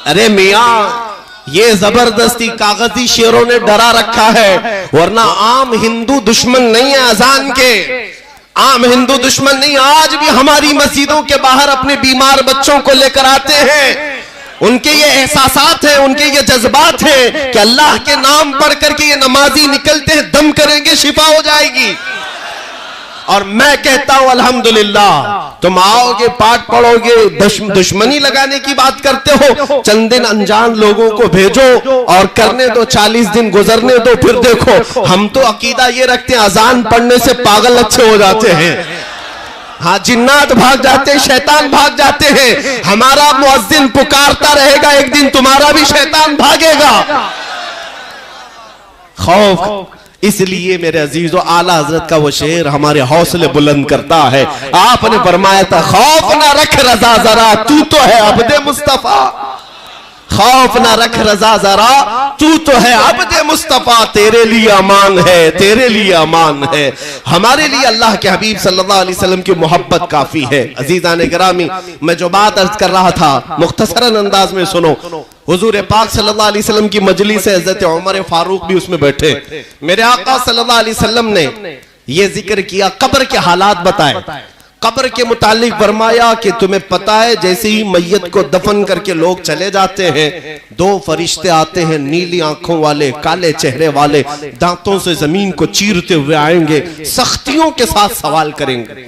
अरे मियाँ, ये जबरदस्ती कागजी शेरों ने डरा रखा है, वरना आम हिंदू दुश्मन नहीं है अजान के, आम हिंदू दुश्मन नहीं। आज भी हमारी मस्जिदों के बाहर अपने बीमार बच्चों को लेकर आते हैं। उनके ये एहसासात हैं, उनके ये जज्बात हैं कि अल्लाह के नाम पढ़ करके ये नमाजी निकलते हैं, दम करेंगे, शिफा हो जाएगी। और मैं कहता हूं अल्हम्दुलिल्लाह, तुम आओगे, पाठ पढ़ोगे, दुश्मनी लगाने की बात करते हो। चंद दिन अनजान लोगों को भेजो और करने दो, 40 दिन गुजरने दो, फिर देखो। हम तो अकीदा ये रखते हैं अजान पढ़ने से पागल अच्छे हो जाते हैं। हाँ, जिन्नात भाग जाते हैं, शैतान भाग जाते हैं। हमारा मुअज्जिन पुकारता रहेगा, एक दिन तुम्हारा भी शैतान भागेगा। खौफ, इसलिए मेरे अजीजों, आला हजरत का वो शेर हमारे हौसले बुलंद करता है। आपने फरमाया था, खौफ ना रख रजा जरा, तू तो है अब्दे मुस्तफा। खौफ ना रख रजा जरा, तू तो है अब्दे मुस्तफा, तेरे लिए अमान है, तेरे लिए अमान है। हमारे लिए अल्लाह के हबीब सल्लल्लाहु अलैहि वसल्लम की मोहब्बत काफी है। अजीजान गिरामी, मैं जो बात अर्ज कर रहा था मुख्तसरन अंदाज में सुनो। हुजूर पाक सल्लल्लाहु अलैहि वसल्लम की मजलिस है, हज़रत उमर फारूक भी उसमें बैठे। मेरे आका सल्लल्लाहु अलैहि वसल्लम ने ये जिक्र किया, कब्र के हालात बताए। कब्र के मुतालिक फरमाया कि तुम्हें पता है, जैसे ही मैयत को दफन करके लोग चले जाते हैं, 2 फरिश्ते आते हैं, नीली आंखों वाले, काले चेहरे वाले, दांतों से जमीन को चीरते हुए आएंगे, सख्तियों के साथ सवाल करेंगे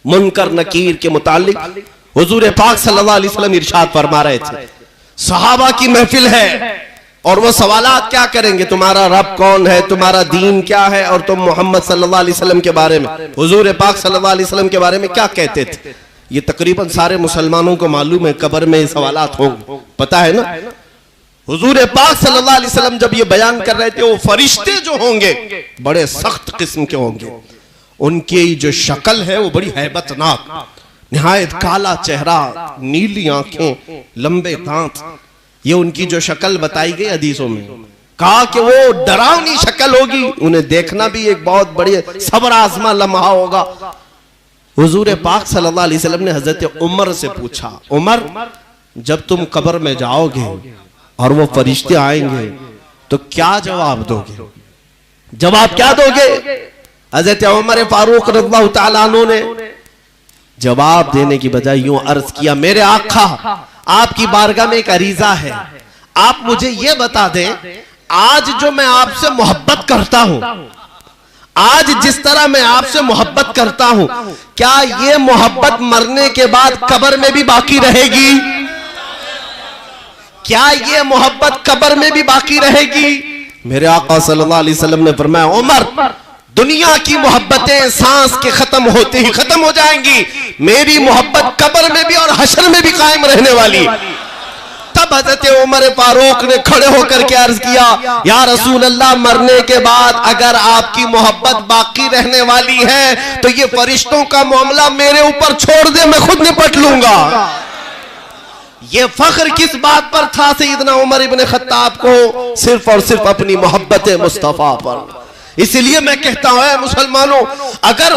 मुनकर नकीर के मुतालिक। हुजूर पाक सल्लल्लाहु अलैहि वसल्लम इरशाद फरमा रहे थे, सहाबा की महफिल है और वो सवालात क्या करेंगे, तुम्हारा रब कौन है, तुम्हारा दीन क्या है, और तुम मोहम्मद सल्लल्लाहु अलैहि वसल्लम के बारे में, हुजूर पाक सल्लल्लाहु अलैहि वसल्लम के बारे में क्या कहते थे। ये तकरीबन सारे मुसलमानों को मालूम है, कब्र में सवालात होंगे, पता है ना। हुजूर पाक सल्लल्लाहु अलैहि वसल्लम जब ये बयान कर रहे थे, वो फरिश्ते जो होंगे बड़े सख्त किस्म के होंगे, उनकी जो शक्ल है वो बड़ी हैबतनाक, निहायत काला चेहरा, नीली आंखें, लंबे दांत, ये उनकी जो शक्ल बताई गई हदीसों में। कहा कि वो डरावनी शक्ल होगी, उन्हें देखना भी एक बहुत बड़ी सब्र आजमा लम्हा होगा। हुजूर पाक सल्लल्लाहु अलैहि वसल्लम ने हजरत उमर से पूछा, उमर जब तुम कब्र में जाओगे और वो फरिश्ते आएंगे तो क्या जवाब दोगे, जवाब क्या दोगे। हजरत उमर फारूक रज़ियल्लाहु ताला अन्हु ने जवाब देने की बजाय यूं अर्ज किया, मेरे आका, आपकी बारगाह में एक अरीजा है, आप मुझे यह बता दें, आज जो मैं आपसे मोहब्बत करता हूं, आज जिस तरह मैं आपसे मोहब्बत करता हूं, क्या ये मोहब्बत मरने के बाद कब्र में भी बाकी रहेगी, क्या ये मोहब्बत कब्र में भी बाकी रहेगी। मेरे आका सल्लल्लाहु अलैहि वसल्लम ने फरमाया, उमर, दुनिया की मोहब्बतें सांस के खत्म होते ही खत्म हो जाएंगी, मेरी मोहब्बत कब्र में भी और हशर में भी कायम रहने वाली। तब हजरत उमर फारूक ने खड़े होकर के अर्ज किया, या रसूल अल्लाह, मरने के बाद अगर आपकी मोहब्बत बाकी रहने वाली है तो ये फरिश्तों का मामला मेरे ऊपर छोड़ दे, मैं खुद निपट लूंगा। ये फख्र किस बात पर था सैयदना उमर इब्न खत्ताब को, सिर्फ और सिर्फ अपनी मोहब्बत मुस्तफा पर। इसलिए मैं कहता हूं मुसलमानों, अगर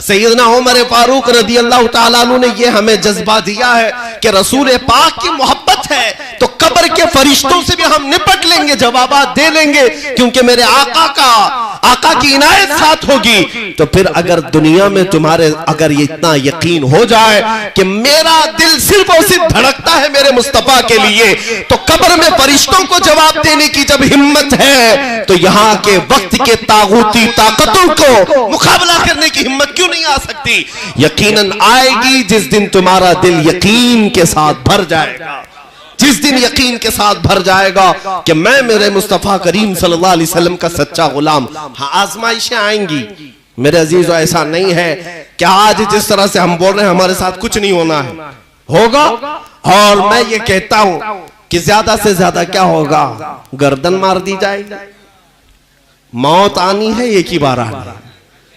सैयदना उमर फारूक रज़ियल्लाहु ताला अन्हु ने ये हमें जज्बा दिया है कि रसूल पाक की मोहब्बत है, तो कब्र के फरिश्तों से भी हम निपट लेंगे, जवाबात दे लेंगे, क्योंकि मेरे आका की इनायत साथ होगी। तो फिर अगर दुनिया में तुम्हारे अगर ये इतना यकीन हो जाए कि मेरा दिल सिर्फ और सिर्फ धड़कता है मेरे मुस्तफा के लिए, तो कब्र में फरिश्तों को जवाब देने की जब हिम्मत है, तो यहाँ के वक्त के तागूती ताकतों को मुकाबला करने की हिम्मत क्यों नहीं आ सकती। यकीनन आएगी जिस दिन तुम्हारा दिल यकीन के साथ भर जाएगा, जिस दिन यकीन के साथ भर जाएगा कि मैं मेरे मुस्तफा करीम सल्लल्लाहु अलैहि वसल्लम का सच्चा गुलाम। हाँ, आजमाइशें आएंगी मेरे अजीजों, ऐसा नहीं है कि आज जिस तरह से हम बोल रहे हैं हमारे साथ कुछ नहीं होना है, होगा। और मैं ये कहता हूं कि ज्यादा से ज्यादा क्या होगा, गर्दन मार दी जाएगी, मौत आनी है एक ही बार आनी है,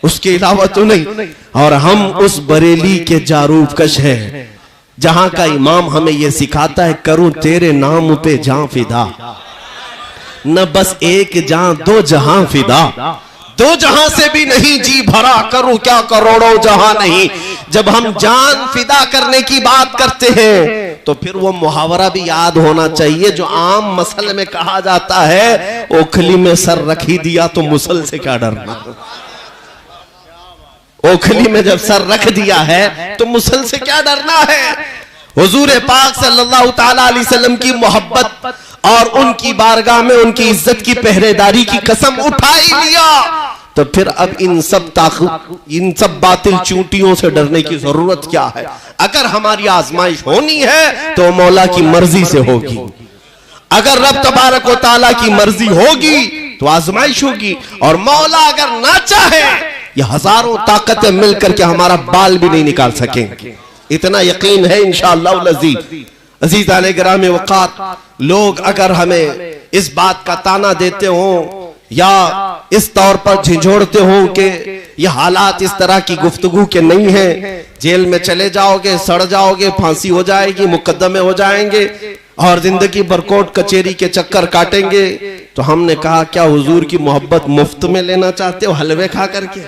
उसके अलावा तो नहीं। और हम उस बरेली के जारूफ कश है जहां का इमाम हमें यह सिखाता है, करूं तेरे नाम पे जान फिदा, न बस एक जान दो जहां फिदा, दो जहां से भी नहीं जी भरा, करूं क्या करोड़ों जहां नहीं। जब हम जान फिदा करने की बात करते हैं तो फिर वो मुहावरा भी याद होना चाहिए जो आम मसल में कहा जाता है, ओखली में सर रख ही दिया तो मुसल से क्या डरना। ओखली में जब सर रख दिया है तो मुसल से क्या डरना है। हुजूर पाक सल्लल्लाहु ताला अलैहि वसल्लम की मोहब्बत और उनकी बारगाह में उनकी इज्जत की पहरेदारी की कसम उठा ही लिया, तो फिर अब इन सब बातिल चूंटियों से डरने की जरूरत क्या है। अगर हमारी आजमाइश होनी है तो मौला की मर्जी से होगी। अगर रब तबारक व तआला की मर्जी होगी तो आजमाइश होगी, और मौला अगर ना चाहे ये हजारों ताकतें मिलकर के हमारा बाल भी नहीं निकाल सकेंगे। इतना यकीन है इंशाअल्लाह अज़ीज। अज़ीज़ाने गिरामे वक़ार, लोग अगर हमें इस बात का ताना देते हो या इस तौर पर झिझोड़ते हो कि ये हालात इस तरह की गुफ्तगू के नहीं है, जेल में चले जाओगे, सड़ जाओगे, फांसी हो जाएगी, मुकद्दमे हो जाएंगे और जिंदगी भर कोर्ट कचेरी के चक्कर काटेंगे, तो हमने कहा क्या हुजूर की मोहब्बत मुफ्त में लेना चाहते हो, हलवे खा करके?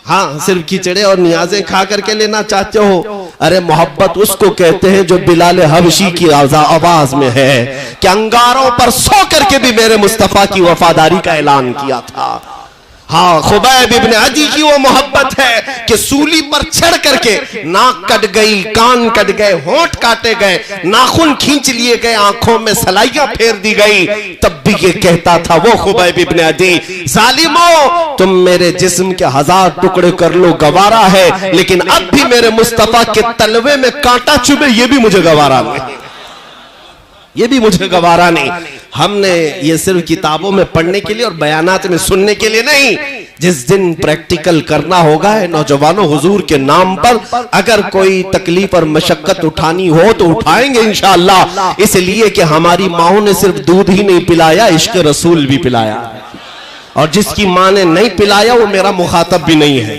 हाँ, सिर्फ खिचड़े और नियाजें खा करके लेना चाहते हो? अरे मोहब्बत उसको कहते हैं जो बिलाल हबशी की आवाज में है कि अंगारों पर सो करके भी मेरे मुस्तफा की वफादारी का ऐलान किया था। हाँ, खुबैब इब्न अदी की वो मोहब्बत है कि सूली पर चढ़ करके नाक कट गई, कान कट गए, होंठ काटे गए, नाखून खींच लिए गए, आंखों में सलाइयां फेर दी गई, तब भी ये कहता था वो खुबैब इब्न अदी, जालिमो तुम मेरे जिस्म के 1000 टुकड़े कर लो गवारा है, लेकिन अब भी मेरे मुस्तफा के तलवे में कांटा चुभे ये भी मुझे गवारा नहीं, ये भी मुझे गवारा नहीं। हमने ये सिर्फ किताबों में पढ़ने के लिए और बयानात में सुनने के लिए नहीं, जिस दिन प्रैक्टिकल करना होगा है नौजवानों, हुजूर के नाम पर अगर कोई तकलीफ और मशक्कत उठानी हो तो उठाएंगे इंशाअल्लाह। इसलिए कि हमारी माओ ने सिर्फ दूध ही नहीं पिलाया, इश्क रसूल भी पिलाया, और जिसकी माँ ने नहीं पिलाया वो मेरा मुखातब भी नहीं है।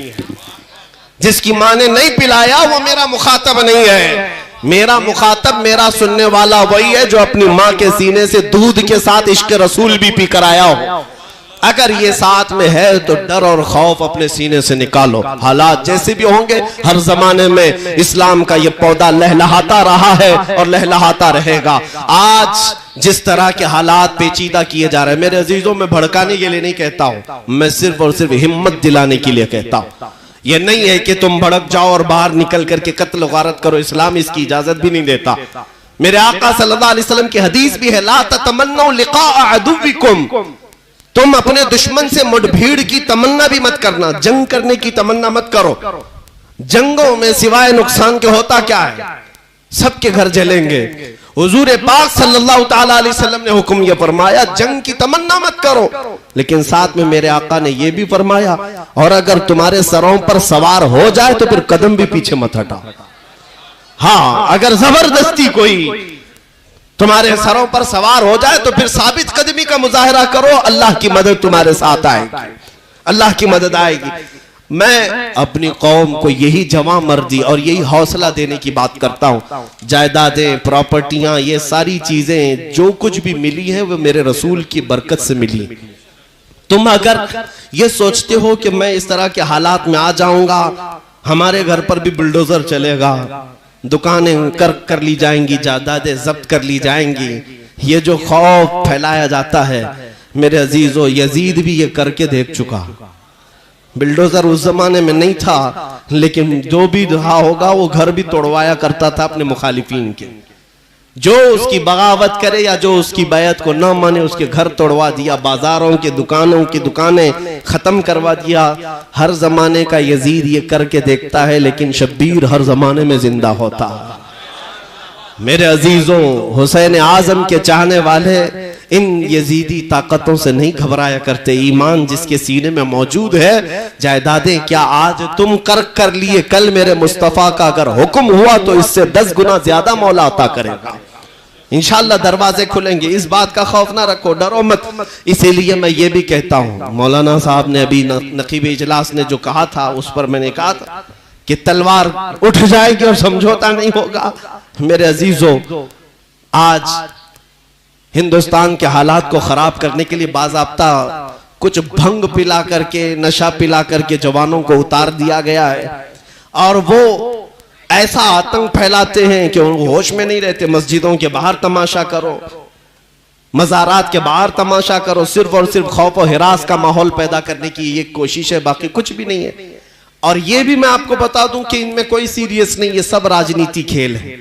जिसकी माँ ने नहीं पिलाया वो मेरा मुखातब नहीं है। मेरा मुखातब, मेरा सुनने वाला वही है जो अपनी माँ के सीने से दूध के साथ इश्क रसूल भी पी कर आया हो। अगर ये साथ में है तो डर और खौफ अपने सीने से निकालो। हालात जैसे भी होंगे, हर जमाने में इस्लाम का ये पौधा लहलहाता रहा है और लहलहाता रहेगा। आज जिस तरह के हालात पेचीदा किए जा रहे हैं, मेरे अजीजों में भड़काने के लिए नहीं कहता हूं, मैं सिर्फ और सिर्फ हिम्मत दिलाने के लिए कहता हूं। ये नहीं है कि तुम भड़क जाओ और बाहर निकल करके कत्ल गारत करो, इस्लाम इसकी इजाजत भी नहीं देता। मेरे आका सल्लल्लाहु अलैहि वसल्लम की हदीस भी है, ला ततमन्नौ लिक़ा अदुव्विकुम, तुम अपने दुश्मन से मुठभेड़ की तमन्ना भी मत करना, जंग करने की तमन्ना मत करो। जंगों में सिवाय नुकसान के होता क्या है, सबके घर जलेंगे। हुजूर पाक सल्लल्लाहु ताला अलैहि वसल्लम ने हुक्म यह फरमाया, जंग की तमन्ना मत करो, लेकिन साथ में मेरे आका ने यह भी फरमाया, और अगर तुम्हारे सरों पर सवार हो जाए तो फिर कदम भी पीछे मत हटाओ। हाँ, अगर जबरदस्ती कोई तुम्हारे सरों पर सवार हो जाए तो फिर साबित कदमी का मुजाहरा करो, अल्लाह की मदद तुम्हारे साथ आएगी, अल्लाह की मदद आएगी। मैं अपनी कौम को यही जवां मर्दी और यही हौसला देने की बात करता हूं। जायदादें, प्रॉपर्टियां, ये सारी चीजें जो कुछ भी मिली है वो मेरे रसूल की बरकत से मिली। तुम अगर ये सोचते हो कि मैं इस तरह के हालात में आ जाऊंगा, हमारे घर पर भी बुलडोजर चलेगा, दुकानें कर ली जाएंगी, जायदादें जब्त कर ली जाएंगी, ये जो खौफ फैलाया जाता है, मेरे अजीजों यजीद भी ये करके देख चुका। बिल्डोजर उस जमाने में नहीं था, लेकिन जो भी रहा होगा वो घर भी तोड़वाया करता था अपने मुखालिफिन के। जो उसकी बगावत करे या जो उसकी बैत को न माने उसके घर तोड़वा दिया, बाजारों के दुकानों की दुकानें खत्म करवा दिया। हर जमाने का यजीद ये करके देखता है, लेकिन शब्बीर हर जमाने में जिंदा होता है। मेरे अजीजों, हुसैन आजम के चाहने वाले इन यजीदी ताकतों से नहीं घबराया करते। ईमान जिसके सीने में मौजूद है, जायदादें क्या आज तुम कर लिए, कल मेरे मुस्तफा का अगर हुक्म हुआ तो इससे 10 गुना ज्यादा मौला अता करेगा। इंशाअल्लाह दरवाजे खुलेंगे, इस बात का खौफ ना रखो, डरो मत। इसीलिए मैं ये भी कहता हूँ, मौलाना साहब ने अभी नकीब इजलास ने जो कहा था उस पर मैंने कहा था कि तलवार उठ जाएगी और समझौता नहीं होगा। मेरे अजीजों, आज हिंदुस्तान के हालात को खराब करने के लिए बाज़ाब्ता कुछ भंग पिला करके, नशा पिला करके जवानों को उतार दिया गया है और वो ऐसा आतंक फैलाते हैं कि वो होश में नहीं रहते। मस्जिदों के बाहर तमाशा करो, मज़ारात के बाहर तमाशा करो, सिर्फ और सिर्फ खौफ और हिरास का माहौल पैदा करने की ये कोशिश है, बाकी कुछ भी नहीं है। और ये भी मैं आपको बता दूं कि इनमें कोई सीरियस नहीं, ये सब राजनीति खेल है,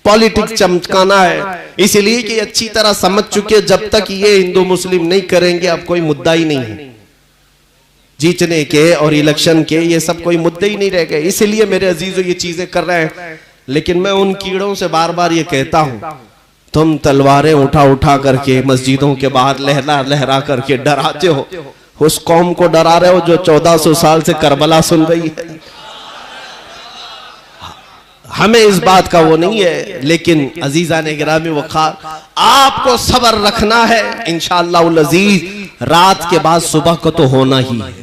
पॉलिटिक्स चमकाना है, इसलिए कि अच्छी तरह समझ चुके जब तक ये हिंदू मुस्लिम नहीं करेंगे अब कोई मुद्दा ही नहीं है। जीतने के और इलेक्शन के ये सब कोई मुद्दे ही नहीं रह गए, इसलिए मेरे अजीजों ये चीजें कर रहे हैं। लेकिन मैं उन कीड़ों से बार बार ये कहता हूं, तुम तलवारें उठा उठा करके मस्जिदों के बाहर लहरा लहरा करके डराते हो, उस कौम को डरा रहे हो जो 1400 साल से करबला सुन रही है। हमें इस बात का वो नहीं है, लेकिन अजीजा ने गिरामी वक़ार, आपको सब्र रखना है। इंशाअल्लाह अज़ीज रात के बाद सुबह को तो होना ही है।